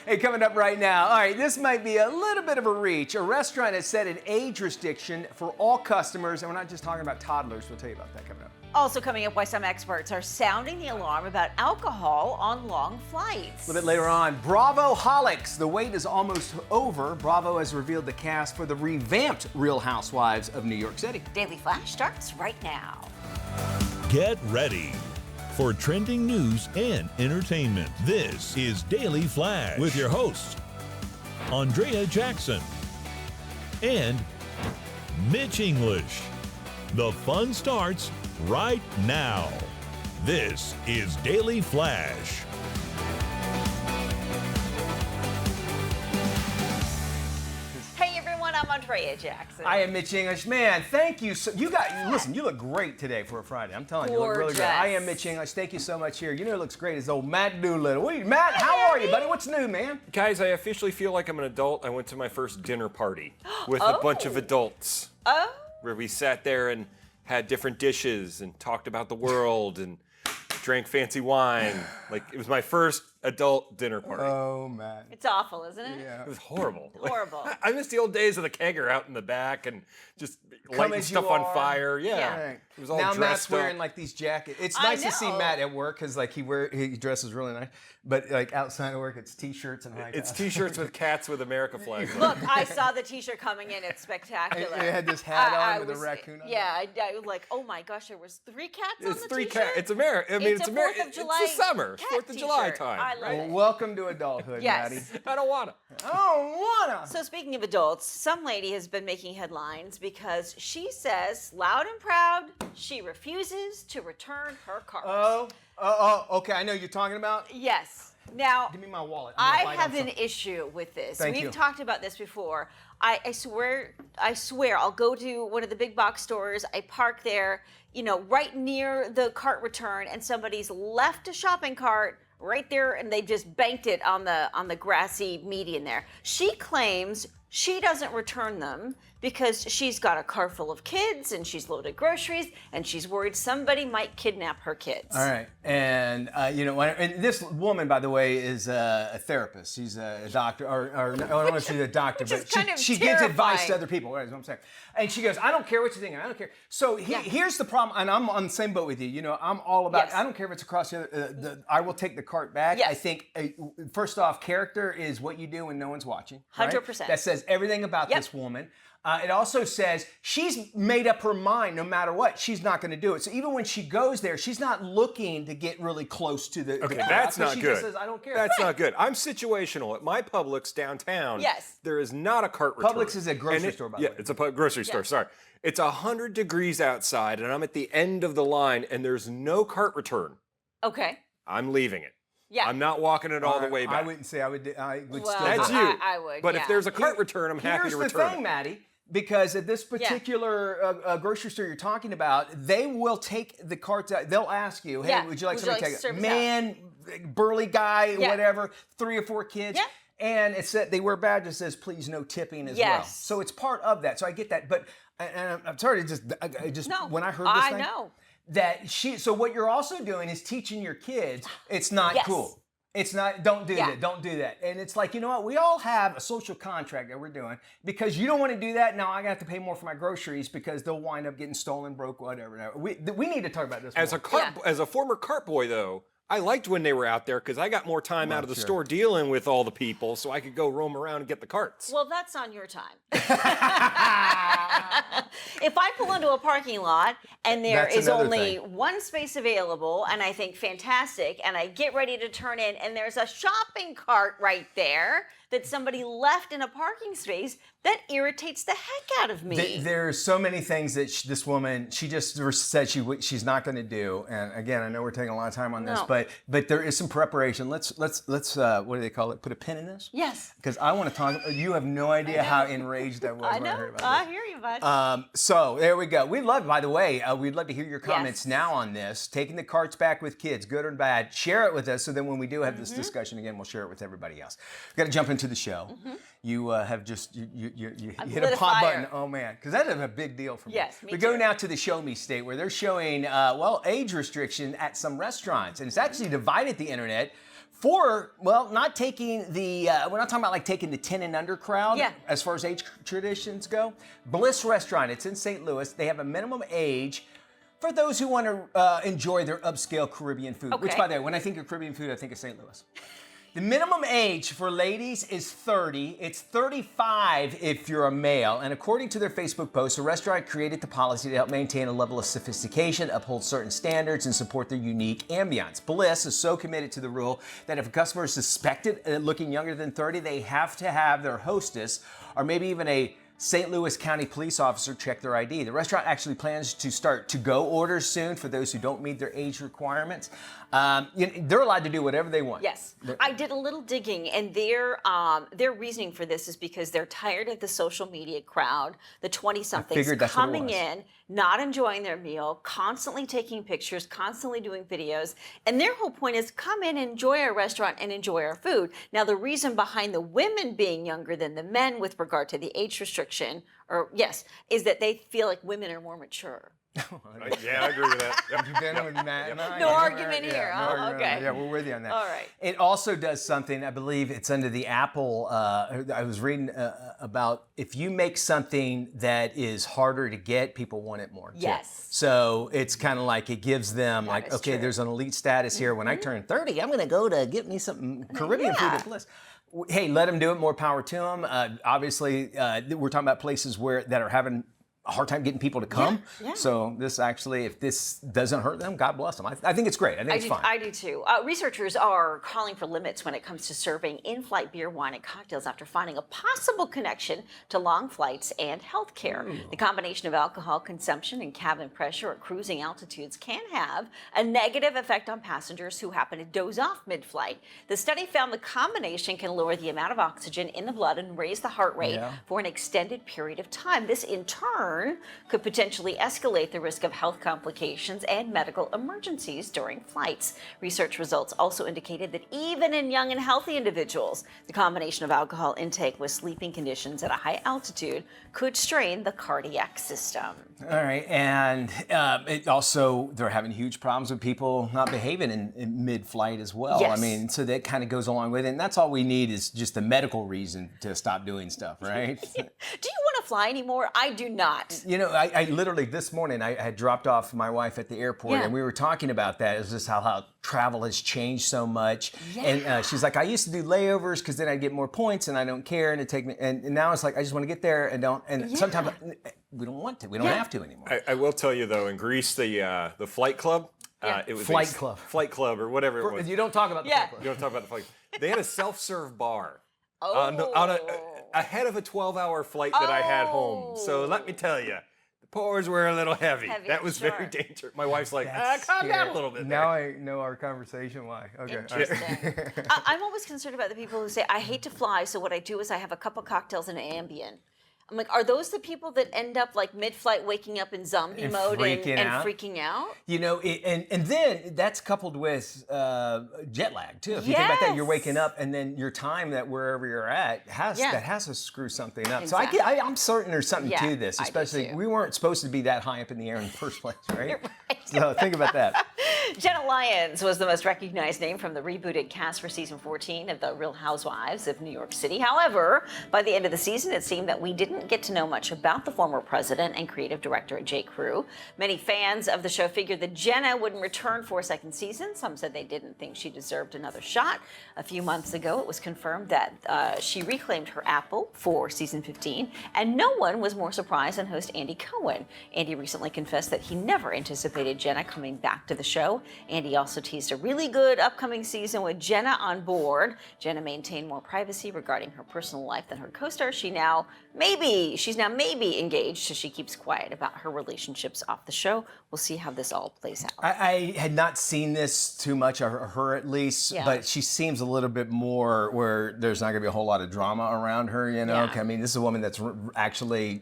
Hey, coming up right now. All right, this might be a little bit of a reach. A restaurant has set an age restriction for all customers, and we're not just talking about toddlers. We'll tell you about that coming up. Also coming up, why some experts are sounding the alarm about alcohol on long flights. A little bit later on, Bravo-holics. The wait is almost over. Bravo has revealed the cast for the revamped Real Housewives of New York City. Daily Flash starts right now. Get ready for trending news and entertainment. This is Daily Flash with your hosts, Andrea Jackson and Mitch English. The fun starts right now. This is Daily Flash. Hey everyone, I'm Andrea Jackson. I am Mitch English. Man, thank you. Listen, you look great today for a Friday. I'm telling you, you look really good. I am Mitch English. Thank you so much here. You know who looks great is old Matt Doolittle. Matt, how are you, buddy? What's new, man? Guys, I officially feel like I'm an adult. I went to my first dinner party with a bunch of adults. Where we sat there and had different dishes and talked about the world and drank fancy wine. Like, it was my first adult dinner party. Oh, man. It's awful, isn't it? Yeah. It was horrible. Horrible. I miss the old days of the kegger out in the back and just lighting stuff on fire. Yeah. Right. It was all now dressed Matt's up. wearing like these jackets. It's nice to see Matt at work because like he dresses really nice. But like outside of work, it's t-shirts and high It's tops. t-shirts with cats with America flags on. Look, I saw the t-shirt coming in. It's spectacular. It had this hat on with a raccoon on it. Yeah, I was like, oh my gosh, there was 3 cats on It's the 3 t-shirt? cats. It's America. I mean, it's America. It's a 4th of July It's the summer. cat 4th of July t-shirt. time. I love Well, it. welcome to adulthood, Yes. Maddie. I don't want to. I don't wanna. So speaking of adults, some lady has been making headlines because she says, loud and proud, she refuses to return her car. Okay. I know you're talking about. Yes. Now, Give me my wallet. I have an issue with this. Thank We've you. talked about this before. I swear, I'll go to one of the big box stores. I park there, right near the cart return, and somebody's left a shopping cart right there, and they just banked it on the grassy median there. She claims she doesn't return them because she's got a car full of kids and she's loaded groceries and she's worried somebody might kidnap her kids. All right, and and this woman, by the way, is a therapist. She's a doctor, or I don't know if she's a doctor, but she gives advice to other people. Right, is what I'm saying. And she goes, "I don't care what you think. I don't care." So here's the problem, and I'm on the same boat with you. I'm all about. Yes. I don't care if it's across the other. I will take the cart back. Yes. I think first off, character is what you do when no one's watching. Right? 100%. That says everything about this woman. It also says she's made up her mind no matter what. She's not going to do it. So even when she goes there, she's not looking to get really close to the Okay, car. that's not she good. Just says, I don't care. That's not good. I'm situational. At my Publix downtown, Yes. there is not a cart return. Publix is a grocery store, by the way. Yeah, it's a grocery store, sorry. It's 100 degrees outside, and I'm at the end of the line, and there's no cart return. Okay. I'm leaving it. Yeah. I'm not walking it all the way back. I wouldn't say I would Well, still That's do you. it. I would, But yeah. if there's a cart return, I'm happy to return Here's the thing, it. Maddie. Because at this particular grocery store you're talking about, they will take the carts out. They'll ask you, hey, would you like somebody to take service it? Man, burly guy, Yeah. whatever, 3 or 4 kids. Yeah. And it said they wear badges that says please no tipping as well. Yes. So it's part of that. So I get that. But and I'm sorry to just No, when I heard this I thing. know. So what you're also doing is teaching your kids it's not Yes. cool. It's not, don't do that, don't do that. And it's like, you know what? We all have a social contract that we're doing because you don't want to do that. Now I got to pay more for my groceries because they'll wind up getting stolen, broke, whatever. We need to talk about this more. As a former cart boy, though, I liked when they were out there because I got more time out of the store dealing with all the people so I could go roam around and get the carts. Well, that's on your time. If I pull into a parking lot and there That's is another only thing. 1 space available and I think fantastic and I get ready to turn in and there's a shopping cart right there that somebody left in a parking space, that irritates the heck out of me. There's so many things that this woman, she just said she's not going to do. And again, I know we're taking a lot of time on this, No. but there is some preparation. Let's what do they call it? Put a pin in this? Yes. Because I want to talk. You have no idea how enraged I was I when I know. heard about this. I hear you, bud. So there we go. We'd love, by the way, we'd love to hear your comments Yes. now on this. Taking the carts back with kids, good or bad. Share it with us so then when we do have this discussion again, we'll share it with everybody else. We've got to jump into the show. You have just you hit lit a a pop fire. button. Oh man, because that is a big deal for me. Yes, me we go too. now to the Show Me State where they're showing age restriction at some restaurants, and it's actually divided the internet. not taking we're not talking about like taking the 10 and under crowd as far as age traditions go. Bliss Restaurant, it's in St. Louis. They have a minimum age for those who want to enjoy their upscale Caribbean food, which, by the way, when I think of Caribbean food, I think of St. Louis. The minimum age for ladies is 30. It's 35 if you're a male. And according to their Facebook post, the restaurant created the policy to help maintain a level of sophistication, uphold certain standards, and support their unique ambiance. Bliss is so committed to the rule that if a customer is suspected looking younger than 30, they have to have their hostess or maybe even a St. Louis County police officer check their ID. The restaurant actually plans to start to-go orders soon for those who don't meet their age requirements. They're allowed to do whatever they want. Yes. I did a little digging, and their reasoning for this is because they're tired of the social media crowd, the 20-somethings coming in, not enjoying their meal, constantly taking pictures, constantly doing videos. And their whole point is come in, enjoy our restaurant, and enjoy our food. Now, the reason behind the women being younger than the men with regard to the age restriction, is that they feel like women are more mature. Yeah, I agree with that. Have you been with Matt and I? No argument here. Okay. Yeah, we're with you on that. All right. It also does something, I believe it's under the Apple, I was reading about if you make something that is harder to get, people want it more. Yes. So it's kind of like it gives them true. There's an elite status here. When I turn 30, I'm going to go to get me some Caribbean food at Bliss. Hey, let them do it. More power to them. Obviously, we're talking about places that are having a hard time getting people to come. Yeah. So this actually, if this doesn't hurt them, God bless them. I think it's great. I think it's fine. I do too. Researchers are calling for limits when it comes to serving in-flight beer, wine, and cocktails after finding a possible connection to long flights and healthcare. The combination of alcohol consumption and cabin pressure at cruising altitudes can have a negative effect on passengers who happen to doze off mid-flight. The study found the combination can lower the amount of oxygen in the blood and raise the heart rate for an extended period of time. This, in turn, could potentially escalate the risk of health complications and medical emergencies during flights. Research results also indicated that even in young and healthy individuals, the combination of alcohol intake with sleeping conditions at a high altitude could strain the cardiac system. All right, and it also, they're having huge problems with people not behaving in mid-flight as well. Yes. I mean, so that kind of goes along with it, and that's all we need is just a medical reason to stop doing stuff, right? Do you want to fly anymore? I do not. You know, I literally this morning I had dropped off my wife at the airport, and we were talking about that. It's just how travel has changed so much. And she's like, I used to do layovers because then I'd get more points, and I don't care, and it take me. And now it's like I just want to get there and don't. And sometimes we don't want to. We don't have to anymore. I will tell you though, in Greece, the flight club. It was Flight Club or whatever it was. You don't talk about the Flight Club. You don't talk about the Flight Club. They had a self-serve bar. On ahead of a 12-hour flight that I had home. So let me tell you, the pours were a little heavy. That was very dangerous. My wife's like, calm down a little bit. Now I know our conversation. Why? Okay. Interesting. I'm always concerned about the people who say, I hate to fly, so what I do is I have a couple cocktails and an Ambien. I'm like, are those the people that end up like mid-flight waking up in zombie mode and freaking out? You know, and then that's coupled with jet lag too. If you think about that, you're waking up and then your time that wherever you're at has to screw something up. Exactly. So I'm certain there's something to this, especially we weren't supposed to be that high up in the air in the first place, right? So think about that. Jenna Lyons was the most recognized name from the rebooted cast for season 14 of The Real Housewives of New York City. However, by the end of the season, it seemed that we didn't get to know much about the former president and creative director at J.Crew. Many fans of the show figured that Jenna wouldn't return for a second season. Some said they didn't think she deserved another shot. A few months ago, it was confirmed that she reclaimed her apple for season 15, and no one was more surprised than host Andy Cohen. Andy recently confessed that he never anticipated Jenna coming back to the show. Andy also teased a really good upcoming season with Jenna on board. Jenna maintained more privacy regarding her personal life than her co-star. She's now maybe engaged, so she keeps quiet about her relationships off the show. We'll see how this all plays out. I had not seen this too much, or her at least, but she seems a little bit more where there's not going to be a whole lot of drama around her, you know? I mean, this is a woman that's actually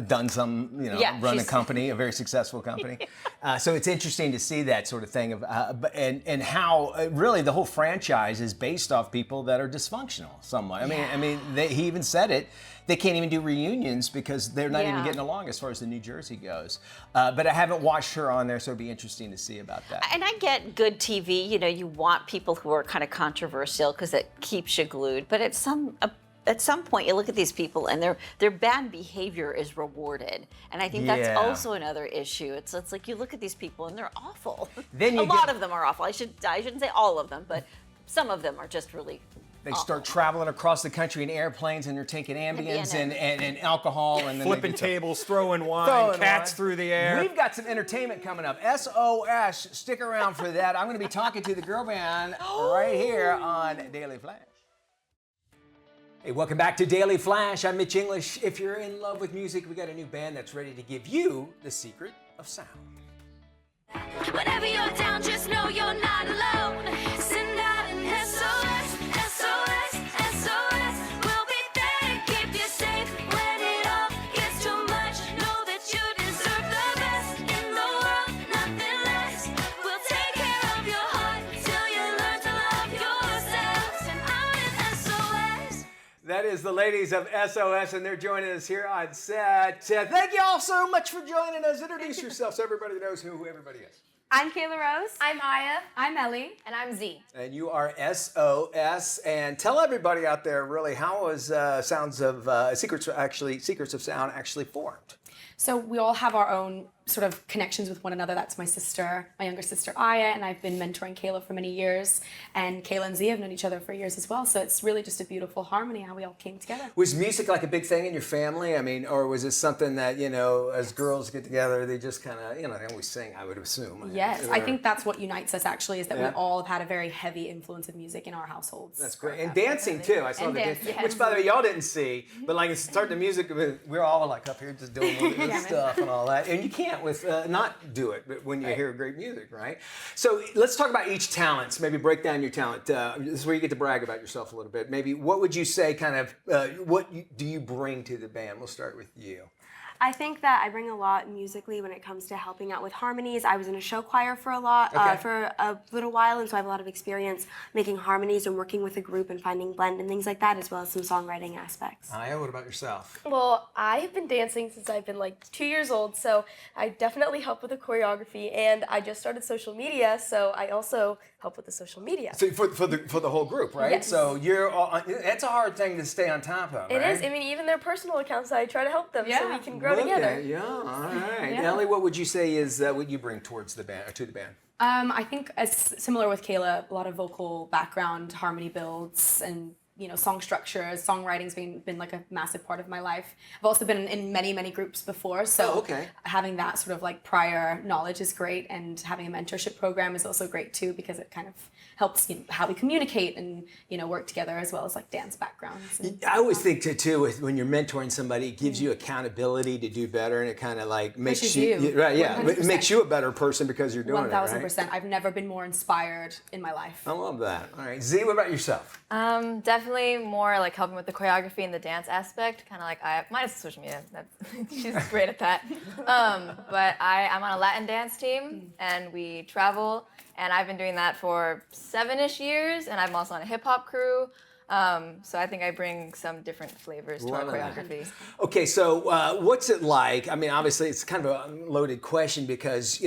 done some, run a company, a very successful company. So it's interesting to see that sort of thing and how really the whole franchise is based off people that are dysfunctional somewhat. He even said it. They can't even do reunions because they're not even getting along as far as the New Jersey goes. But I haven't watched her on there, so it'd be interesting to see about that. And I get good TV. You want people who are kind of controversial because it keeps you glued. But at some point, you look at these people and their bad behavior is rewarded. And I think that's also another issue. It's like you look at these people and they're awful. Then a lot of them are awful. I shouldn't say all of them, but some of them are just really. They start traveling across the country in airplanes, and they're taking Ambiens and alcohol, and then flipping tables, throwing wine, cats through the air. We've got some entertainment coming up. SOS, stick around for that. I'm going to be talking to the girl band right here on Daily Flash. Hey, welcome back to Daily Flash. I'm Mitch English. If you're in love with music, we got a new band that's ready to give you the secret of sound. Whenever you're down, just know you're not alone. Send out an SOS, SOS, SOS. We'll be there to keep you safe when it all gets too much. Know that you deserve the best in the world, nothing less. We'll take care of your heart till you learn to love yourself. Send out an SOS. That is the ladies of SOS, and they're joining us here on set. Thank you all so much for joining us. Introduce yourself so everybody knows who everybody is. I'm Kayla Rose. I'm Aya. I'm Ellie. And I'm Z. And you are SOS. And tell everybody out there, really, how was Secrets of Sound actually formed? So we all have our own sort of connections with one another. That's my sister, my younger sister Aya, and I've been mentoring Kayla for many years. And Kayla and Z have known each other for years as well. So it's really just a beautiful harmony how we all came together. Was music like a big thing in your family? I mean, or was it something that, as girls get together, they just kind of, they always sing, I would assume. Yes, I think that's what unites us actually, is that we all have had a very heavy influence of music in our households. That's great. And dancing too. I saw the dance, which by the way, y'all didn't see, but like start the music, we're all like up here just doing this stuff and all that. And you can't with not do it, but when you hear great music, right? So let's talk about each talent. Maybe break down your talent. This is where you get to brag about yourself a little bit. Maybe what would you say do you bring to the band? We'll start with you. I think that I bring a lot musically when it comes to helping out with harmonies. I was in a show choir for a little while, and so I have a lot of experience making harmonies and working with a group and finding blend and things like that, as well as some songwriting aspects. Aya, what about yourself? Well, I've been dancing since I've been like 2 years old, so I definitely help with the choreography, and I just started social media, so I also help with the social media. So for the whole group, right? Yes. So that's a hard thing to stay on top of, It right? is. I mean, even their personal accounts, I try to help them so we can grow together. Yeah, all right. Ellie, what would you say is what you bring towards the band, or to the band? I think as similar with Kayla, a lot of vocal background, harmony builds, and song structures, songwriting's been like a massive part of my life. I've also been in many groups before, so having that sort of like prior knowledge is great, and having a mentorship program is also great too, because it kind of helps how we communicate and work together, as well as like dance backgrounds. I always think too when you're mentoring somebody, it gives you accountability to do better, and it kind of like makes you right, yeah, 100%. It makes you a better person because you're doing 1000%. it, right? I've never been more inspired in my life. I love that. All right, Z, what about yourself? Definitely more like helping with the choreography and the dance aspect, kind of like I minus the social media. She's great at that. But I'm on a Latin dance team, and we travel, and I've been doing that for 7-ish years, and I'm also on a hip hop crew. So I think I bring some different flavors to our choreography. Okay, so what's it like? I mean, obviously it's kind of a loaded question because,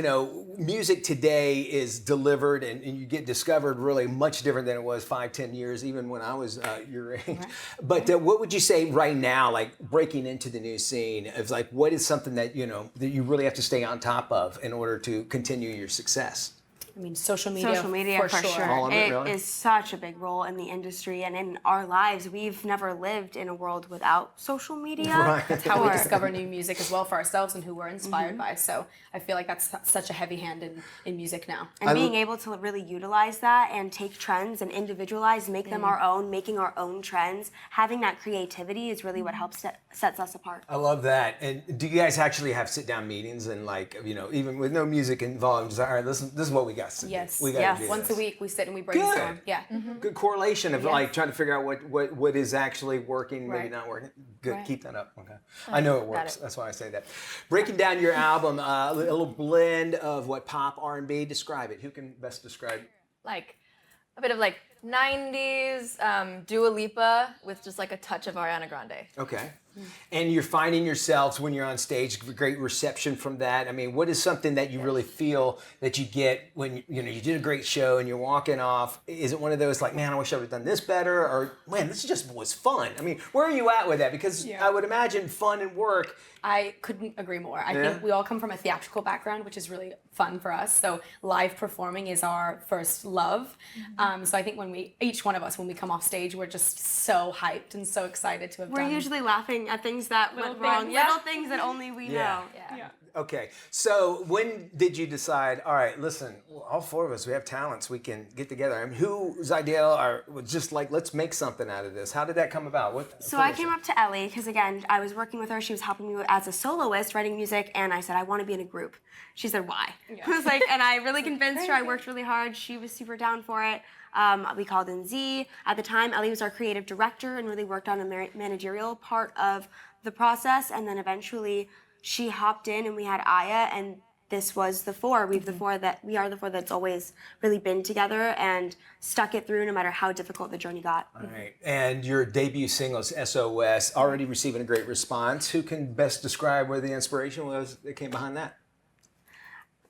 music today is delivered and you get discovered really much different than it was 5-10 years, even when I was your age. Right. But what would you say right now, like breaking into the new scene, is like, what is something that, that you really have to stay on top of in order to continue your success? I mean, social media for sure. All of it, really? Is such a big role in the industry and in our lives. We've never lived in a world without social media. Right. That's how we discover new music as well for ourselves and who we're inspired by. So I feel like that's such a heavy hand in music now. And being able to really utilize that and take trends and individualize, make them our own, making our own trends, having that creativity is really what helps sets us apart. I love that. And do you guys actually have sit-down meetings and like, even with no music involved, just, all right, this is what we got Yes. Yes. We gotta do Once this. a week we sit and we brainstorm. Good. Yeah. Good correlation of like trying to figure out what is actually working, maybe Right. not working. Good, Right. keep that up. Okay, I know it works. it. That's why I say that. Breaking down your album, a little blend of what pop, R&B. Describe it. Who can best describe? Like a bit of like 90s Dua Lipa with just like a touch of Ariana Grande. Okay. And you're finding yourselves when you're on stage, great reception from that. I mean, what is something that you really feel that you get when you did a great show and you're walking off? Is it one of those like, man, I wish I would have done this better, or man, this just was fun? I mean, where are you at with that? Because I would imagine fun and work. I couldn't agree more. I think we all come from a theatrical background, which is really fun for us. So live performing is our first love. So I think each one of us, when we come off stage, we're just so hyped and so excited to have We're done. usually laughing at things that went wrong, little things that only we know. Yeah. Okay, so when did you decide, all right, listen, all four of us, we have talents, we can get together. I mean, whose idea was just like, let's make something out of this? How did that come about? So I came up to Ellie, because again, I was working with her, she was helping me as a soloist, writing music, and I said, I want to be in a group. She said, why? I was like, and I really convinced her, I worked really hard, she was super down for it. We called in Z. At the time, Ellie was our creative director and really worked on the managerial part of the process, and then eventually she hopped in and we had Aya, and this was the four. We are the four that's always really been together and stuck it through no matter how difficult the journey got. All right, and your debut single is SOS, already receiving a great response. Who can best describe where the inspiration was that came behind that?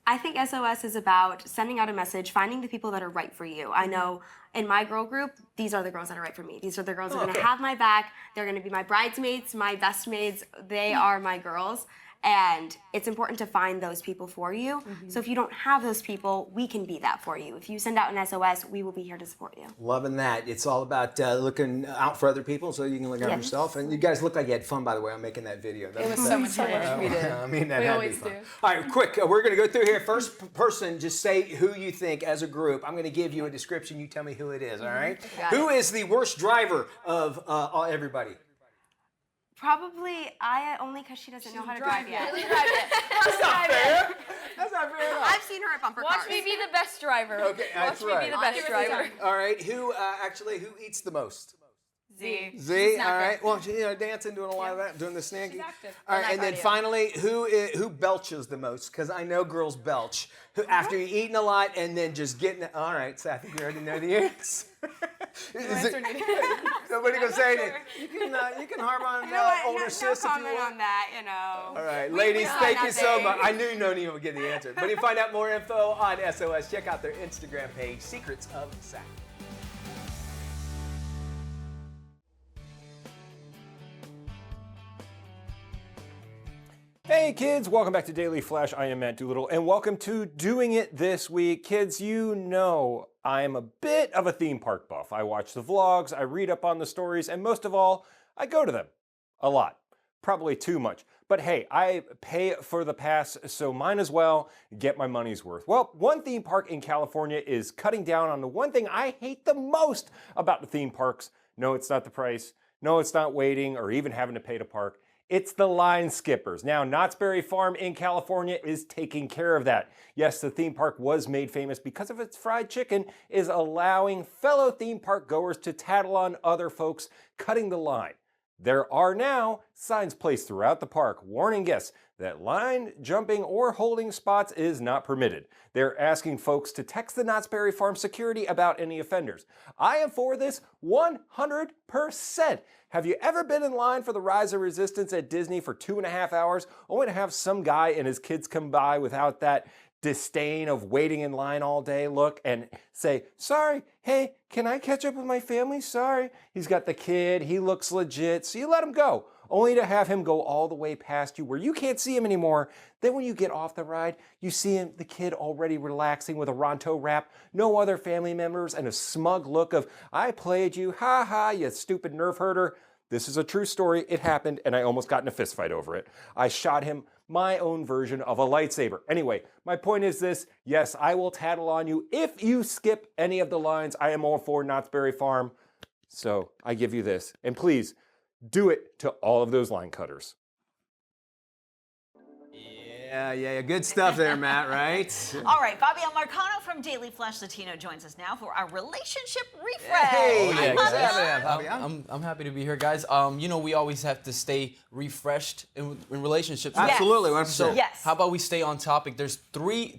I think SOS is about sending out a message, finding the people that are right for you. I know in my girl group, these are the girls that are right for me. These are the girls that are gonna have my back. They're gonna be my bridesmaids, my best maids. They are my girls. And it's important to find those people for you. So if you don't have those people, we can be that for you. If you send out an SOS, we will be here to support you. Loving that. It's all about looking out for other people so you can look out for yourself. And you guys look like you had fun, by the way, on making that video. It was so much fun. We did. I mean, that We had to always be fun. do. All right, quick. We're going to go through here. First person, just say who you think as a group. I'm going to give you a description. You tell me who it is, all right? Who is the worst driver of everybody? Probably Aya, only because she doesn't know how to drive yet. That's not fair. That's not fair at all. I've seen her at bumper cars. Watch me be the best driver. Okay, that's Watch me be the best driver. All right, who eats the most? Z. Z, all right. Well, dancing, doing a lot of that, doing the snacky. active. All right, and then finally, who belches the most? Because I know girls belch. After you're eating a lot and then just getting it. All right, so I think we already know the answer. Nobody gonna say anything. You can harp on older sis if you want. on that, you know. All right, ladies, thank you so much. I knew none of you would get the answer. But you find out more info on SOS. Check out their Instagram page, Secrets of Sack. Hey kids, welcome back to Daily Flash. I am Matt Doolittle, and welcome to Doing It This Week. Kids, you know I'm a bit of a theme park buff. I watch the vlogs, I read up on the stories, and most of all, I go to them. A lot. Probably too much. But hey, I pay for the pass, so might as well get my money's worth. Well, one theme park in California is cutting down on the one thing I hate the most about the theme parks. No, it's not the price. No, it's not waiting or even having to pay to park. It's the line skippers. Now, Knott's Berry Farm in California is taking care of that. Yes, the theme park was made famous because of its fried chicken, is allowing fellow theme park goers to tattle on other folks cutting the line. There are now signs placed throughout the park warning guests that line jumping or holding spots is not permitted. They're asking folks to text the Knott's Berry Farm security about any offenders. I am for this 100%. Have you ever been in line for the Rise of Resistance at Disney for 2.5 hours, only to have some guy and his kids come by without that disdain of waiting in line all day look and say, sorry, hey, can I catch up with my family? Sorry. He's got the kid, he looks legit, so you let him go, only to have him go all the way past you where you can't see him anymore. Then when you get off the ride, you see him, the kid already relaxing with a Ronto wrap, no other family members, and a smug look of, I played you, ha ha, you stupid nerf herder. This is a true story, it happened, and I almost got in a fist fight over it. I shot him my own version of a lightsaber. Anyway, my point is this, yes, I will tattle on you if you skip any of the lines. I am all for Knott's Berry Farm, so I give you this. And please, do it to all of those line cutters. Yeah. Good stuff there, Matt, right? All right, Fabian Marcano from Daily Flash Latino joins us now for our relationship refresh. Hey, yeah, what's exactly. happening, Fabian? I'm happy to be here, guys. We always have to stay refreshed in relationships. Yes. Absolutely, 100%. So Yes. how about we stay on topic? There's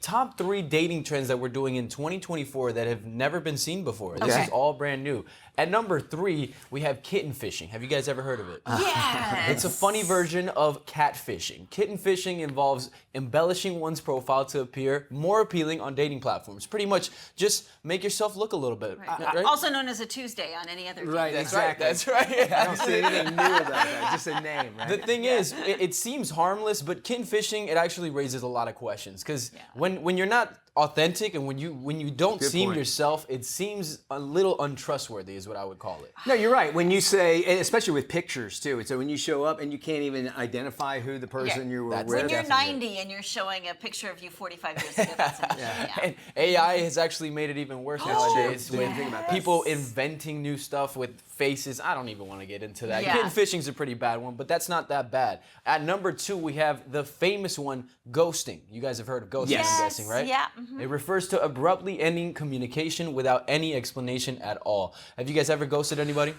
top three dating trends that we're doing in 2024 that have never been seen before. This Okay. is all brand new. At number 3, we have kitten fishing. Have you guys ever heard of it? Yes. It's a funny version of catfishing. Kitten fishing involves embellishing one's profile to appear more appealing on dating platforms. Pretty much just make yourself look a little bit. Right? Also known as a Tuesday on any other day. Right, That's exactly. right. That's right. I don't see anything new about that. Just a name, right? The thing is, it seems harmless, but kitten fishing, it actually raises a lot of questions. Because when you're not authentic and when you don't Good seem point. yourself, it seems a little untrustworthy is what I would call it. No, you're right. When you say, especially with pictures too, so when you show up and you can't even identify who the person you were That's- with. When you're Definitely. 90 and you're showing a picture of you 45 years ago, that's an issue. Yeah. And AI has actually made it even worse nowadays Didn't with think about that. people inventing new stuff with faces. I don't even want to get into that. Yeah. Kitten fishing's a pretty bad one, but that's not that bad. At number 2, we have the famous one, ghosting. You guys have heard of ghosting, Yes. I'm guessing, right? Yeah. It refers to abruptly ending communication without any explanation at all. Have you guys ever ghosted anybody?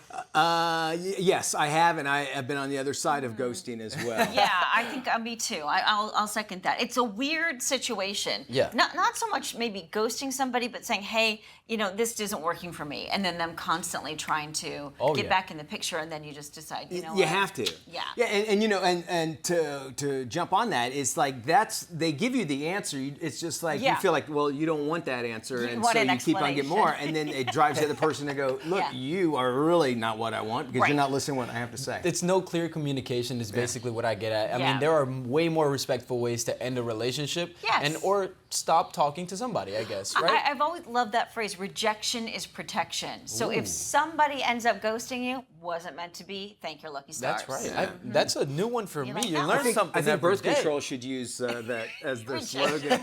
Yes, I have, and I have been on the other side of ghosting as well. Yeah, I think me too. I'll second that. It's a weird situation. Yeah. Not so much maybe ghosting somebody, but saying, hey, this isn't working for me, and then them constantly trying to get back in the picture, and then you just decide, you know You what? have to. Yeah. Yeah, and to jump on that, it's like they give you the answer. It's just like you feel like, well, you don't want that answer, and want so an you keep on getting more, and then it drives the other person to go, look, Yeah. you are really not what I want because Right. you're not listening to what I have to say. It's no clear communication is basically what I get at. I Yeah. mean, there are way more respectful ways to end a relationship Yes. or stop talking to somebody, I guess, right? I've always loved that phrase, rejection is protection. So if somebody ends up ghosting you, wasn't meant to be, thank your lucky stars. That's right. That's a new one for You me. like You that learn one? something I think every birth day. control should use that as their slogan.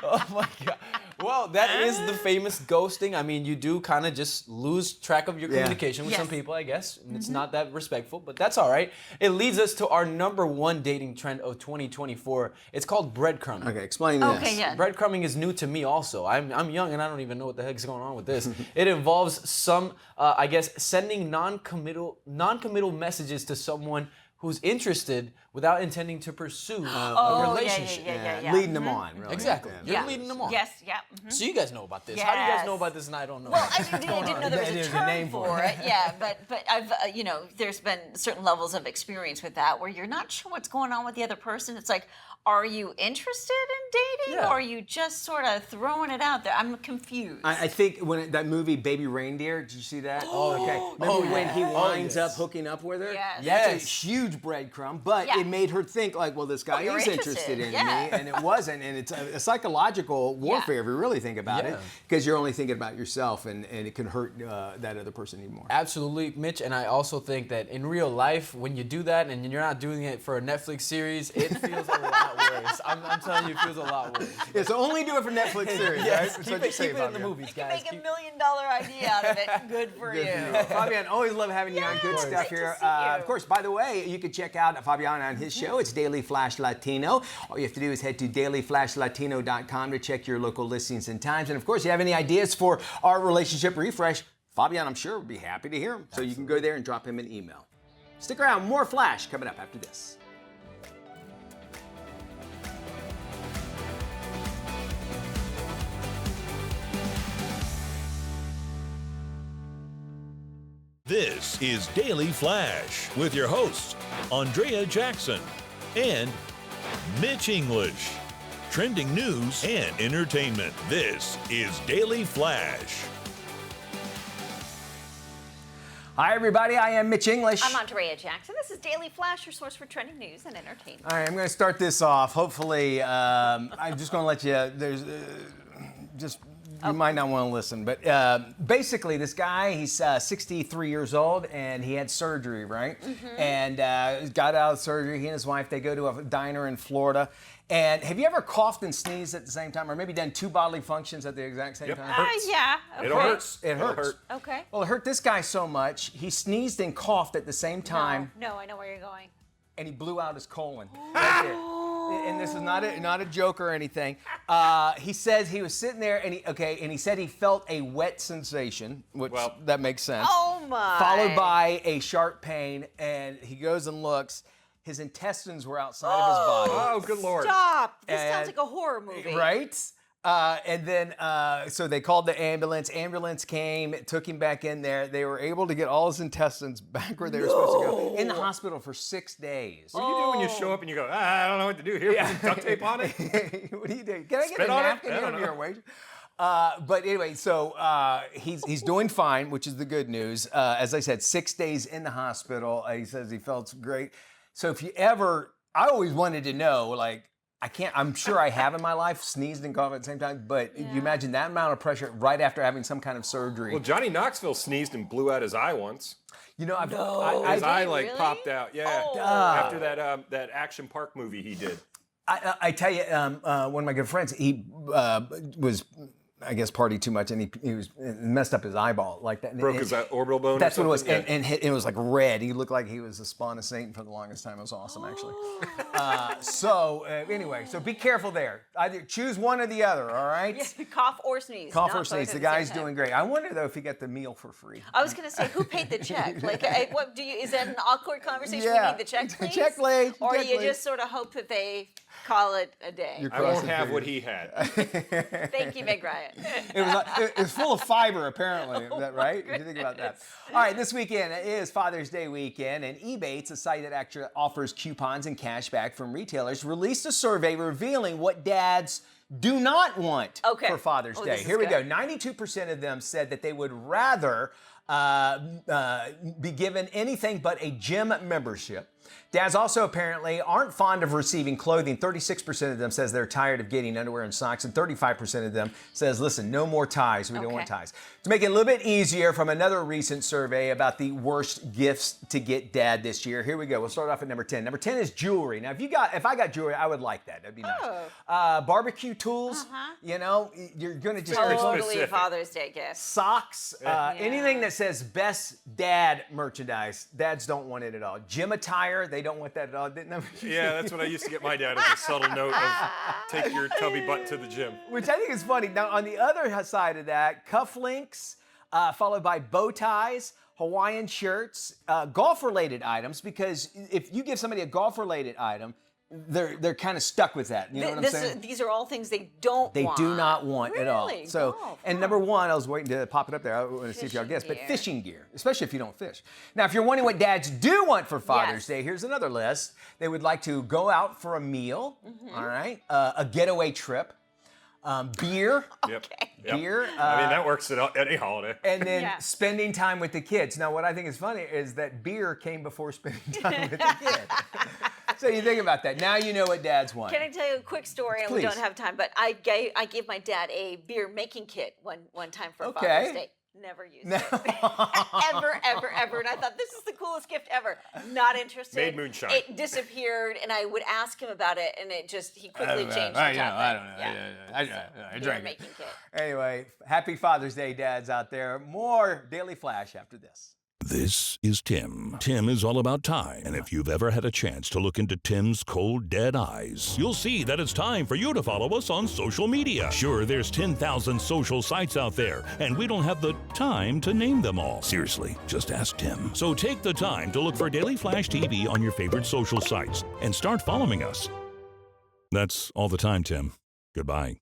Oh my God. Well, that is the famous ghosting. I mean, you do kind of just lose track of your communication with some Yes. people, I guess. And it's not that respectful, but that's all right. It leads us to our number 1 dating trend of 2024. It's called breadcrumbing. Okay, explain this. Okay, yeah. Breadcrumbing is new to me also. I'm young and I don't even know what the heck's going on with this. It involves some, I guess, sending non-committal messages to someone who's interested without intending to pursue a relationship. Yeah. Leading them on, really. Exactly. Yeah. You're Yeah. leading them on. Yes, yeah. So you guys know about this. How do you guys know Yes. about this and I don't know? Well, I didn't know there was There's a a term name for for it. it. Yeah, but I've there's been certain levels of experience with that where you're not sure what's going on with the other person. It's like, are you interested in dating, Yeah. or are you just sort of throwing it out there? I'm confused. I think when that movie Baby Reindeer, did you see that? Oh, okay. Remember when he winds up hooking up with her? Yes. That's a Yes. huge breadcrumb, but Yeah. it made her think like, well, this guy you're is interested interested. in Yeah. me, and it wasn't. And it's a psychological warfare if you really think about it, Yeah. because you're only thinking about yourself, and it can hurt that other person even more. Absolutely, Mitch. And I also think that in real life, when you do that and you're not doing it for a Netflix series, it feels a lot worse. I'm telling you, it feels a lot worse. Yeah, so only do it for Netflix series, right? That's Keep what it, you say, keep it in the Fabian. movies, you can guys. make $1 million idea out of it. Good for you. Fabian, always love having you on. Good Yes, stuff great to here. see you. Of course, by the way, you can check out Fabian on his show. It's Daily Flash Latino. All you have to do is head to dailyflashlatino.com to check your local listings and times. And of course, if you have any ideas for our relationship refresh, Fabian, I'm sure, would be happy to hear them. So you can go there and drop him an email. Stick around. More Flash coming up after this. This is Daily Flash with your hosts, Andrea Jackson and Mitch English. Trending news and entertainment. This is Daily Flash. Hi, everybody. I am Mitch English. I'm Andrea Jackson. This is Daily Flash, your source for trending news and entertainment. All right, I'm going to start this off. Hopefully, I'm just going to let you. You might not want to listen, but basically, this guy, he's 63 years old, and he had surgery, right? And got out of surgery. He and his wife, they go to a diner in Florida. And have you ever coughed and sneezed at the same time, or maybe done two bodily functions at the exact same time? Yeah. Okay. It hurts. It hurts. It'll hurt. Okay. Well, it hurt this guy so much, he sneezed and coughed at the same time, No, I know where you're going. and he blew out his colon. Right there. and this is not a joke or anything. He says he was sitting there, and he said he felt a wet sensation, which that makes sense. Oh my! Followed by a sharp pain, and he goes and looks. His intestines were outside of his body. Oh, good Lord. Stop! This sounds like a horror movie. Right? And then, so they called the ambulance. Ambulance came, took him back in there. They were able to get all his intestines back where they were supposed to go. In the hospital for 6 days. What do you do when you show up and you go, I don't know what to do here? Put some duct tape on it? What do you do? Can I get Spit a on it? napkin? I don't know. Your wage? But anyway, so he's doing fine, which is the good news. As I said, 6 days in the hospital. He says he felt great. So if you ever, I always wanted to know, like, I'm sure I have in my life, sneezed and coughed at the same time, but you imagine that amount of pressure right after having some kind of surgery. Well, Johnny Knoxville sneezed and blew out his eye once. You know, his eye really? popped out. Yeah, after that Action Park movie he did. I tell you, one of my good friends, he was, I guess, partied too much, and he was messed up his eyeball like that. Broke his orbital bone. That's what it was, Yeah. and it was like red. He looked like he was the spawn of Satan for the longest time. It was awesome, actually. Anyway, so be careful there. Either choose one or the other. All right. Yeah, cough or sneeze. Cough not or both sneeze. at The same guy's time. doing great. I wonder though if he got the meal for free. I was gonna say, who paid the check? Like, what do you? Is that an awkward conversation? Yeah. We need the check, please. Check, please. Or Check, you please. just sort of hope that they call it a day. I won't have what he had. Thank you, Meg Ryan. It was full of fiber, apparently. Is that right? What do you think about that? All right, this weekend is Father's Day weekend, and Ebates, a site that actually offers coupons and cash back from retailers, released a survey revealing what dads do not want for Father's Day. This is Here we go. good. 92% of them said that they would rather be given anything but a gym membership. Dads also apparently aren't fond of receiving clothing. 36% of them says they're tired of getting underwear and socks, and 35% of them says, listen, no more ties. We don't want ties. To make it a little bit easier, from another recent survey about the worst gifts to get dad this year. Here we go. We'll start off at number 10. Number 10 is jewelry. Now, if I got jewelry, I would like that. That'd be nice. Barbecue tools, you know, you're going to just... Totally Father's Day gift. Socks, anything that says best dad merchandise, dads don't want it at all. Gym attire, they don't want that at all. Yeah, that's what I used to get my dad as a subtle note of take your tubby butt to the gym. Which I think is funny. Now, on the other side of that, cufflinks, followed by bow ties, Hawaiian shirts, golf-related items, because if you give somebody a golf-related item, they're kind of stuck with that. You know what I'm saying? These are all things they don't They want. do not want at all. Really? So, Golf, and number one, I was waiting to pop it up there. I want to see if y'all guess, but gear. fishing gear, especially if you don't fish. Now, if you're wondering what dads do want for Father's Day, here's another list. They would like to go out for a meal, all right, a getaway trip, beer. Beer. I mean, that works at any holiday. And then spending time with the kids. Now, what I think is funny is that beer came before spending time with the kids. So you think about that. Now you know what dads want. Can I tell you a quick story? And we don't have time, but I gave my dad a beer making kit one time for Father's Day. Never used it. ever. And I thought, this is the coolest gift ever. Not interested. Made moonshine. It disappeared, and I would ask him about it, and he quickly changed the topic. I don't know. I drank making kit. Anyway, happy Father's Day, dads out there. More Daily Flash after this. This is Tim. Tim is all about time, and if you've ever had a chance to look into Tim's cold, dead eyes, you'll see that it's time for you to follow us on social media. Sure, there's 10,000 social sites out there, and we don't have the time to name them all. Seriously, just ask Tim. So take the time to look for Daily Flash TV on your favorite social sites and start following us. That's all the time, Tim. Goodbye.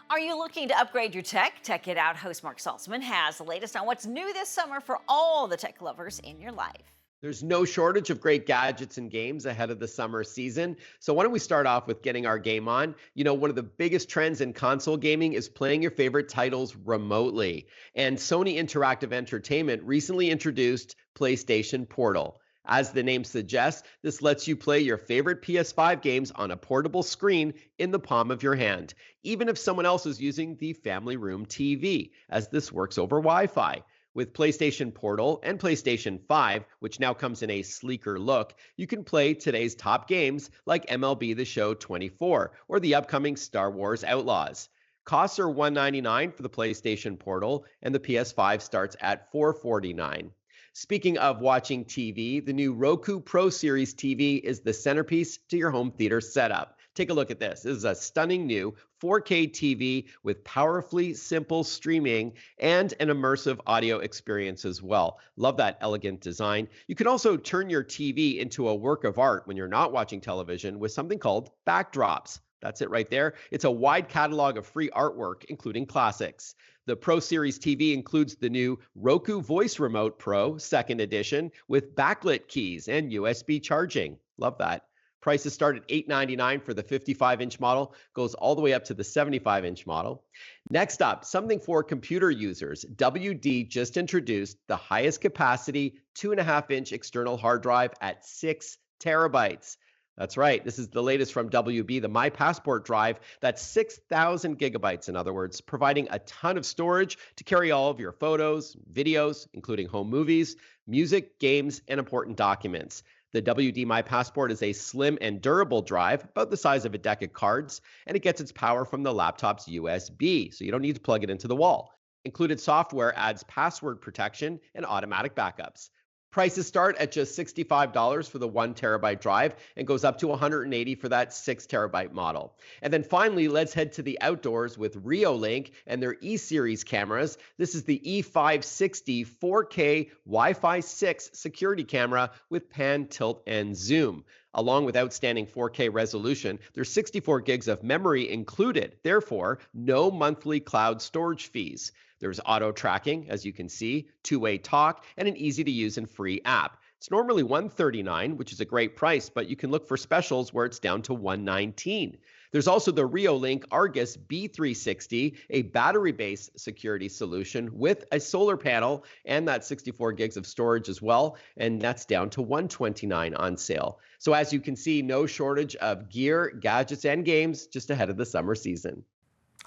Are you looking to upgrade your tech? Tech It Out host Mark Saltzman has the latest on what's new this summer for all the tech lovers in your life. There's no shortage of great gadgets and games ahead of the summer season. So why don't we start off with getting our game on? You know, one of the biggest trends in console gaming is playing your favorite titles remotely. And Sony Interactive Entertainment recently introduced PlayStation Portal. As the name suggests, this lets you play your favorite PS5 games on a portable screen in the palm of your hand, even if someone else is using the family room TV, as this works over Wi-Fi. With PlayStation Portal and PlayStation 5, which now comes in a sleeker look, you can play today's top games like MLB The Show 24 or the upcoming Star Wars Outlaws. Costs are $199 for the PlayStation Portal, and the PS5 starts at $449. Speaking of watching TV, the new Roku Pro Series TV is the centerpiece to your home theater setup. Take a look at this. This is a stunning new 4K TV with powerfully simple streaming and an immersive audio experience as well. Love that elegant design. You can also turn your TV into a work of art when you're not watching television with something called backdrops. That's it right there. It's a wide catalog of free artwork, including classics. The Pro Series TV includes the new Roku Voice Remote Pro 2nd Edition with backlit keys and USB charging. Love that. Prices start at $899 for the 55-inch model, goes all the way up to the 75-inch model. Next up, something for computer users. WD just introduced the highest capacity 2.5-inch external hard drive at 6 terabytes. That's right. This is the latest from WB, the My Passport drive. That's 6,000 gigabytes, in other words, providing a ton of storage to carry all of your photos, videos, including home movies, music, games, and important documents. The WD My Passport is a slim and durable drive, about the size of a deck of cards, and it gets its power from the laptop's USB, so you don't need to plug it into the wall. Included software adds password protection and automatic backups. Prices start at just $65 for the 1 terabyte drive and goes up to $180 for that 6 terabyte model. And then finally, let's head to the outdoors with Reolink and their E-Series cameras. This is the E560 4K Wi-Fi 6 security camera with pan, tilt, and zoom. Along with outstanding 4K resolution, there's 64 gigs of memory included, therefore no monthly cloud storage fees. There's auto tracking, as you can see, two-way talk, and an easy-to-use and free app. It's normally $139, which is a great price, but you can look for specials where it's down to $119. There's also the Reolink Argus B360, a battery-based security solution with a solar panel and that 64 gigs of storage as well, and that's down to $129 on sale. So as you can see, no shortage of gear, gadgets, and games just ahead of the summer season.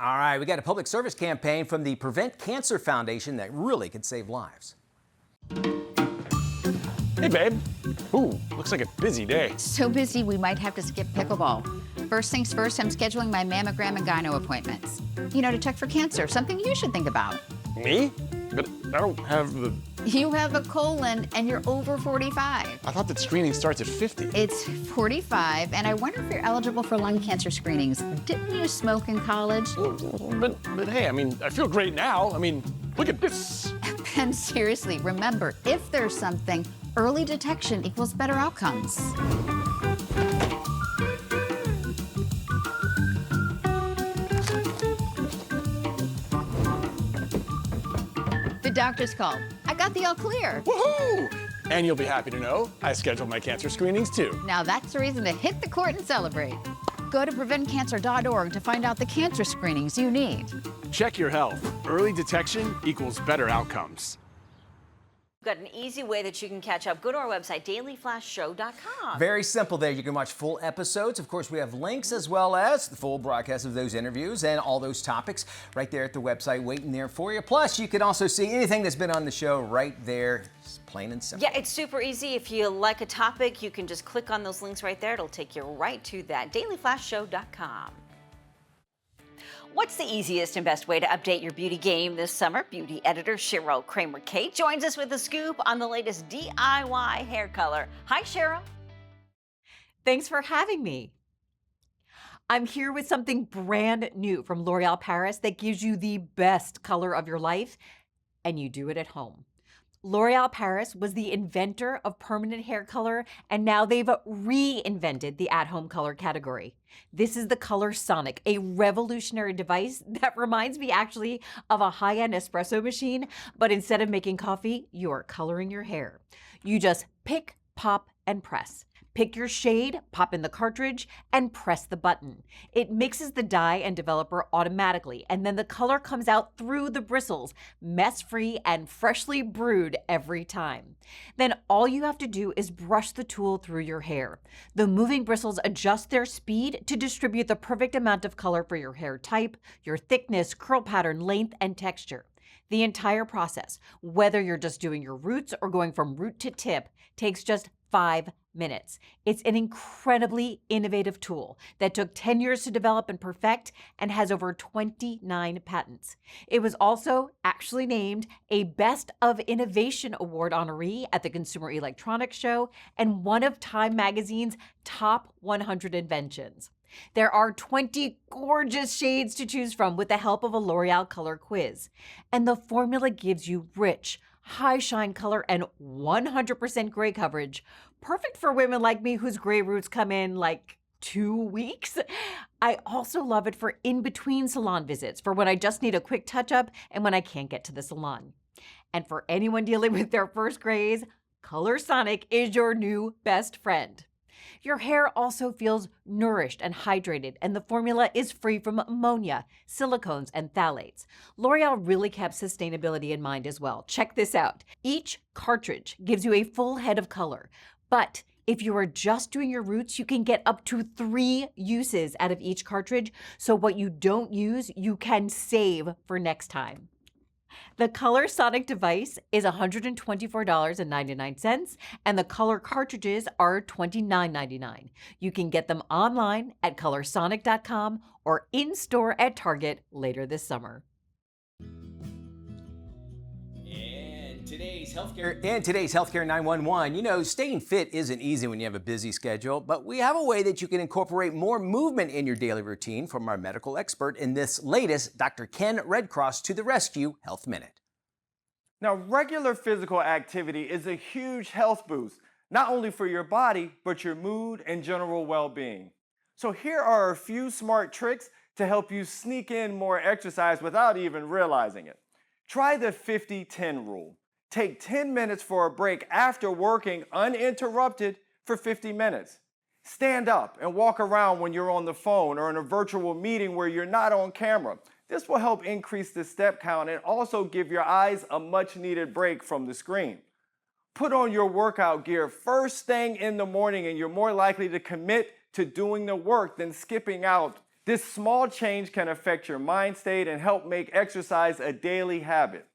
All right, we got a public service campaign from the Prevent Cancer Foundation that really could save lives. Hey, babe. Ooh, looks like a busy day. So busy we might have to skip pickleball. First things first, I'm scheduling my mammogram and gyno appointments. You know, to check for cancer, something you should think about. Me? But I don't have the... You have a colon and you're over 45. I thought that screening starts at 50. It's 45, and I wonder if you're eligible for lung cancer screenings. Didn't you smoke in college? But hey, I mean, I feel great now. I mean, look at this. And seriously, remember, if there's something, early detection equals better outcomes. The doctor's called. I got the all clear. Woohoo! And you'll be happy to know I scheduled my cancer screenings too. Now that's a reason to hit the court and celebrate. Go to preventcancer.org to find out the cancer screenings you need. Check your health. Early detection equals better outcomes. We've got an easy way that you can catch up. Go to our website, dailyflashshow.com. Very simple there. You can watch full episodes. Of course, we have links as well as the full broadcast of those interviews and all those topics right there at the website waiting there for you. Plus, you can also see anything that's been on the show right there. It's plain and simple. Yeah, it's super easy. If you like a topic, you can just click on those links right there. It'll take you right to that, dailyflashshow.com. What's the easiest and best way to update your beauty game this summer? Beauty editor Cheryl Kramer-Kate joins us with a scoop on the latest DIY hair color. Hi, Cheryl. Thanks for having me. I'm here with something brand new from L'Oreal Paris that gives you the best color of your life, and you do it at home. L'Oreal Paris was the inventor of permanent hair color, and now they've reinvented the at-home color category. This is the Color Sonic, a revolutionary device that reminds me actually of a high-end espresso machine, but instead of making coffee, you're coloring your hair. You just pick, pop, and press. Pick your shade, pop in the cartridge, and press the button. It mixes the dye and developer automatically, and then the color comes out through the bristles, mess-free and freshly brewed every time. Then all you have to do is brush the tool through your hair. The moving bristles adjust their speed to distribute the perfect amount of color for your hair type, your thickness, curl pattern, length, and texture. The entire process, whether you're just doing your roots or going from root to tip, takes just 5 minutes. It's an incredibly innovative tool that took 10 years to develop and perfect and has over 29 patents. It was also actually named a Best of Innovation Award honoree at the Consumer Electronics Show and one of Time Magazine's top 100 inventions. There are 20 gorgeous shades to choose from with the help of a L'Oreal color quiz. And the formula gives you rich, high shine color and 100% gray coverage, perfect for women like me whose gray roots come in like 2 weeks. I also love it for in-between salon visits, for when I just need a quick touch-up and when I can't get to the salon. And for anyone dealing with their first grays, Color Sonic is your new best friend. Your hair also feels nourished and hydrated, and the formula is free from ammonia, silicones, and phthalates. L'Oreal really kept sustainability in mind as well. Check this out. Each cartridge gives you a full head of color, but if you are just doing your roots, you can get up to 3 uses out of each cartridge, so what you don't use, you can save for next time. The Color Sonic device is $124.99, and the color cartridges are $29.99. You can get them online at colorsonic.com or in-store at Target later this summer. Today's Healthcare 911, you know, staying fit isn't easy when you have a busy schedule, but we have a way that you can incorporate more movement in your daily routine from our medical expert in this latest Dr. Ken Redcross to the Rescue Health Minute. Now, regular physical activity is a huge health boost, not only for your body, but your mood and general well-being. So here are a few smart tricks to help you sneak in more exercise without even realizing it. Try the 50-10 rule. Take 10 minutes for a break after working uninterrupted for 50 minutes. Stand up and walk around when you're on the phone or in a virtual meeting where you're not on camera. This will help increase the step count and also give your eyes a much needed break from the screen. Put on your workout gear first thing in the morning and you're more likely to commit to doing the work than skipping out. This small change can affect your mind state and help make exercise a daily habit.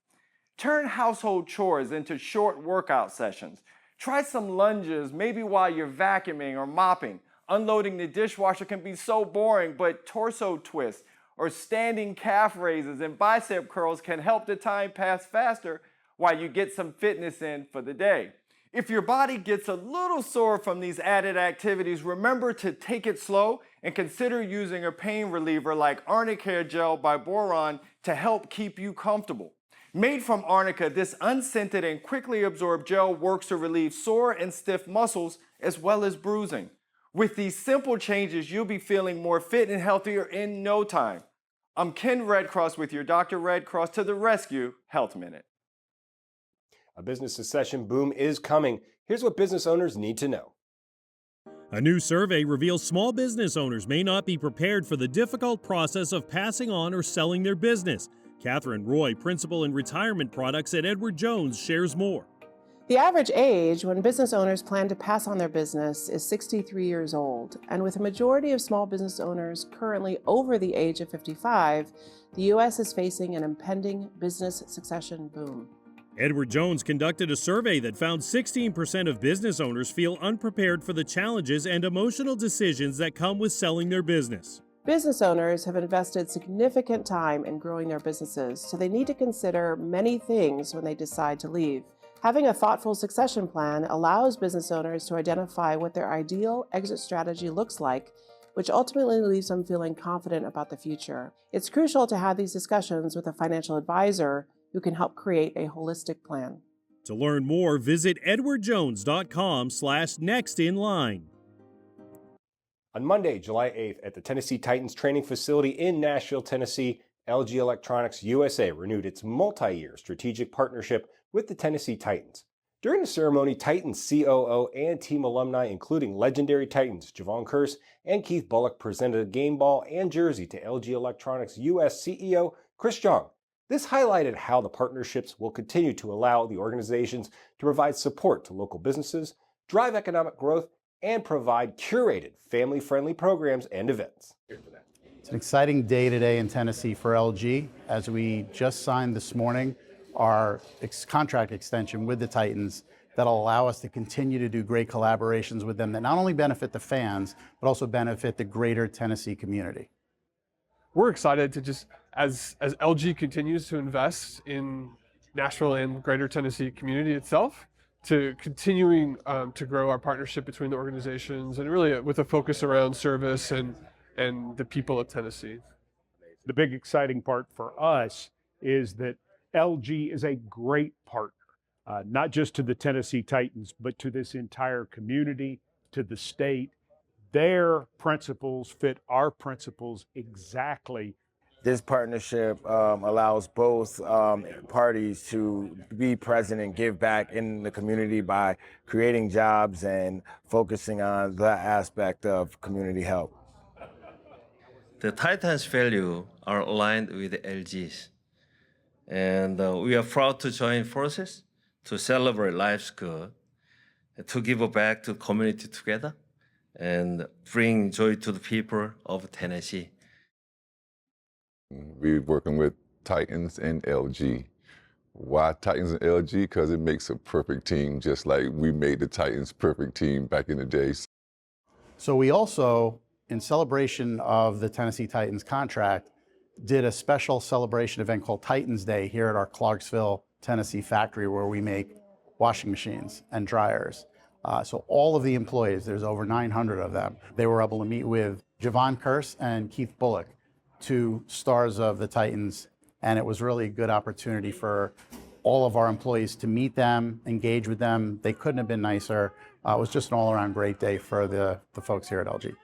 Turn household chores into short workout sessions. Try some lunges, maybe while you're vacuuming or mopping. Unloading the dishwasher can be so boring, but torso twists or standing calf raises and bicep curls can help the time pass faster while you get some fitness in for the day. If your body gets a little sore from these added activities, remember to take it slow and consider using a pain reliever like Arnica Gel by Boron to help keep you comfortable. Made from arnica, this unscented and quickly absorbed gel works to relieve sore and stiff muscles as well as bruising. With these simple changes, you'll be feeling more fit and healthier in no time. I'm Ken Redcross with your Dr. Redcross to the Rescue Health Minute. A business succession boom is coming. Here's what business owners need to know. A new survey reveals small business owners may not be prepared for the difficult process of passing on or selling their business. Catherine Roy, principal in retirement products at Edward Jones, shares more. The average age when business owners plan to pass on their business is 63 years old, and with a majority of small business owners currently over the age of 55, the U.S. is facing an impending business succession boom. Edward Jones conducted a survey that found 16% of business owners feel unprepared for the challenges and emotional decisions that come with selling their business. Business owners have invested significant time in growing their businesses, so they need to consider many things when they decide to leave. Having a thoughtful succession plan allows business owners to identify what their ideal exit strategy looks like, which ultimately leaves them feeling confident about the future. It's crucial to have these discussions with a financial advisor who can help create a holistic plan. To learn more, visit edwardjones.com/nextinline. On Monday, July 8th, at the Tennessee Titans training facility in Nashville, Tennessee, LG Electronics USA renewed its multi-year strategic partnership with the Tennessee Titans. During the ceremony, Titans COO and team alumni, including legendary Titans Javon Curse and Keith Bullock, presented a game ball and jersey to LG Electronics US CEO Chris Jong. This highlighted how the partnerships will continue to allow the organizations to provide support to local businesses, drive economic growth, and provide curated, family-friendly programs and events. It's an exciting day today in Tennessee for LG, as we just signed this morning our contract extension with the Titans that'll allow us to continue to do great collaborations with them that not only benefit the fans, but also benefit the greater Tennessee community. We're excited to just, as LG continues to invest in Nashville and greater Tennessee community itself, to continuing to grow our partnership between the organizations, and really with a focus around service and the people of Tennessee. The big exciting part for us is that LG is a great partner, not just to the Tennessee Titans, but to this entire community, to the state. Their principles fit our principles exactly. This partnership allows both parties to be present and give back in the community by creating jobs and focusing on that aspect of community help. The Titans' values are aligned with LG's, and we are proud to join forces to celebrate life's good, to give back to the community together, and bring joy to the people of Tennessee. We're working with Titans and LG. Why Titans and LG? Because it makes a perfect team, just like we made the Titans perfect team back in the days. So we also, in celebration of the Tennessee Titans contract, did a special celebration event called Titans Day here at our Clarksville, Tennessee factory, where we make washing machines and dryers. So all of the employees, there's over 900 of them, they were able to meet with Javon Curse and Keith Bullock, two stars of the Titans, and it was really a good opportunity for all of our employees to meet them, engage with them. They couldn't have been nicer. It was just an all-around great day for the folks here at LG.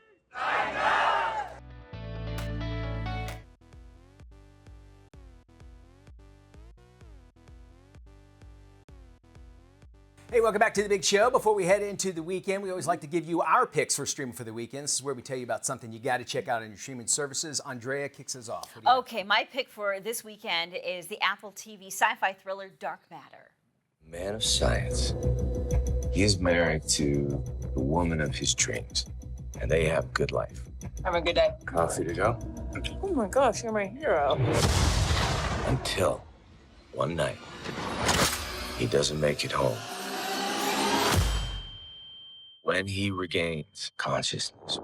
Hey, welcome back to The Big Show. Before we head into the weekend, we always like to give you our picks for streaming for the weekend. This is where we tell you about something you got to check out on your streaming services. Andrea kicks us off. What do you Okay, my pick for this weekend is the Apple TV sci-fi thriller Dark Matter. Man of science. He's married to the woman of his dreams, and they have a good life. Have a good day. Coffee to go? Oh my gosh, you're my hero. Until one night, he doesn't make it home. When he regains consciousness,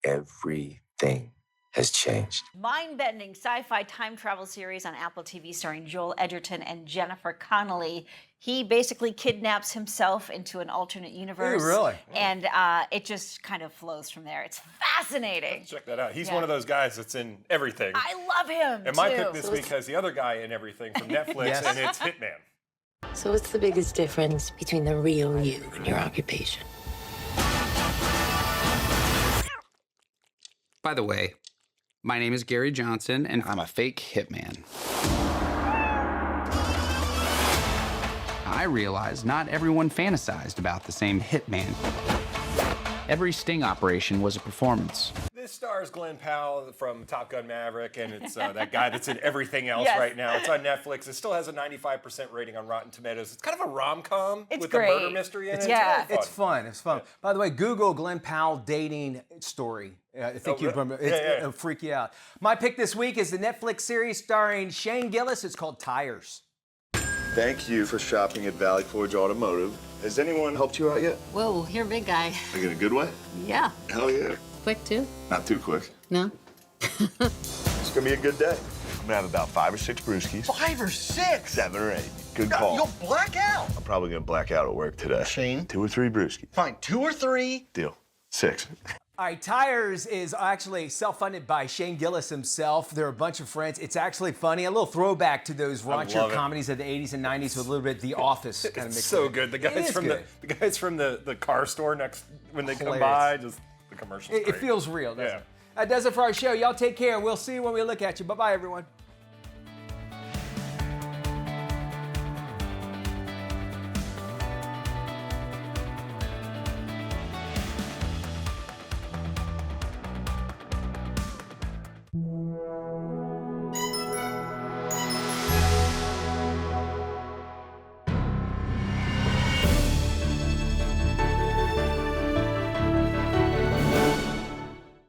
everything has changed. Mind-bending sci-fi time travel series on Apple TV starring Joel Edgerton and Jennifer Connelly. He basically kidnaps himself into an alternate universe. Ooh, really? And it just kind of flows from there. It's fascinating. Check that out. He's one of those guys that's in everything. I love him, And my pick this week has the other guy in everything from Netflix, Yes. and it's Hitman. So what's the biggest difference between the real you and your occupation? By the way, my name is Gary Johnson, and I'm a fake hitman. I realize not everyone fantasized about the same hitman. Every sting operation was a performance. This stars Glenn Powell from Top Gun Maverick, and it's that guy that's in everything else Yes. right now. It's on Netflix. It still has a 95% rating on Rotten Tomatoes. It's kind of a rom-com It's with great. a murder mystery in it. It's fun. It's fun. By the way, Google Glenn Powell dating story. I think you remember. It'll freak you out. My pick this week is the Netflix series starring Shane Gillis. It's called Tires. Thank you for shopping at Valley Forge Automotive. Has anyone helped you out yet? Whoa, you're a big guy. Like in a good way? Yeah. Hell yeah. Quick, too? Not too quick. No? It's gonna be a good day. I'm gonna have about 5 or 6 brewskis. 5 or 6? 7 or 8. Good call. You'll black out. I'm probably gonna black out at work today. Shane? 2 or 3 brewskis. Fine, 2 or 3? Deal. 6. All right, Tires is actually self-funded by Shane Gillis himself. They're a bunch of friends. It's actually funny. A little throwback to those raunchier love it. comedies of the 80s and 90s with a little bit of The Office kind of It's mixed so in. good. The It guys is from good. the guys from the car store next when they come Hilarious. by, just the commercials. It feels real, doesn't it? That does it for our show. Y'all take care. We'll see you when we look at you. Bye-bye, everyone.